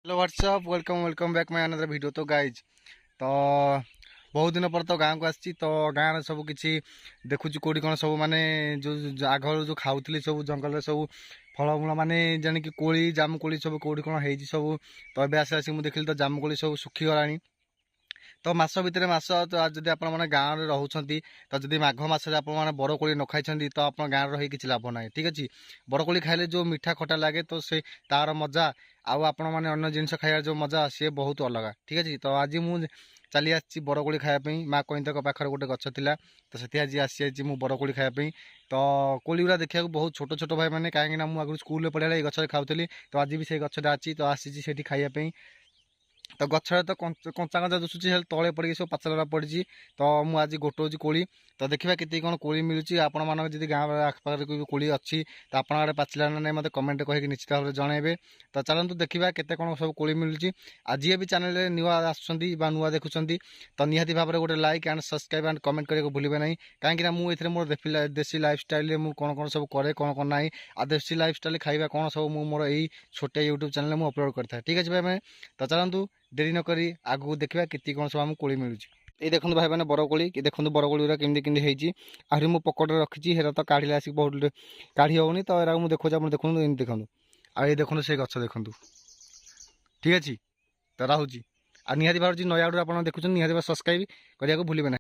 Hello what's up welcome welcome back my another video. तो guys तो बहुत दिन पर तो गाँव को आसी तो गाँव सब किसी देखुची कौटी कौन सब माने जो आगर जो खाऊली सब जंगल सब फलमूल माने जानिक कोली जामुकोली सब कौटी कौन है सब। तो ए आसी मुझे देखिली तो जामुकोली सब सुखीगला। तो मास भितर मास तो जब आप गाँव में रोचे तो जब माघ मसरे आप बरकोली न खाई तो आप गाँव रही किसी लाभ ना। ठीक अच्छे बरकोली खाइले जो मीठा खटा लगे तो से तार मजा आपण मैंने अन्य जिनस खाइबार जो मजा सी बहुत अलग। ठीक अच्छे तो आज मुझे चली आसी बरकोली खायापी माँ कईतक पाखे गोटे गच था तो से आज आसी बरकोली खायापी। तो कोली गुरा देखा बहुत छोट छोट भाई मैंने कहीं मुझे स्कूल पढ़ा गच खाऊली तो आज भी से गचटा अच्छी तो आसी खायापी। तो गचर तो कंचा कंचा दुसुची तले पड़ी सब पाचल पड़ी तो मुझे आज गोटोची कोली तो देखा के कौन कोली मिलूँ आपण मानक जब गाँव आखपाखे कोई कोली अच्छी तो आप पाचिला ना मतलब कमेंट कहीं निश्चित भाव में जनइबे। तो चलतु देखा के कौन सब कोली मिलूँ आज ये भी चैनल नुआ आसुँच नुआ देखुं तो निहाती भाव में गोटे like and subscribe and comment करने को भूलें ना कहीं मुझे मोर देसी लाइफ स्टाइल में कौन कौन सब करे कौन कौन ना आ देसी लाइफ स्टाइल खाଇବା कौन सब मोर यही छोटे यूट्यूब चैनल में अपलोड करता है। ठीक अच्छे भाई मैंने तो चलतु देरी नक आगू देखा के कौन सब आमको कोली मिलूँ। ये देखो भाई मैंने बरकोली कि देखो बरकोली गुरा केमती केमती होती आहरी मो पकेटे रखी हेरा तो काढ़े आसिक बहुत काढ़ी हेनी तो एरा मुझे देखो आप देखो देखो आ देखो से गच देखो। ठीक अच्छे तो रहुची आ निहाती भाव नयागढ़ आप देखुं निहाती भाव सब्सक्राइब करने को भूलें ना।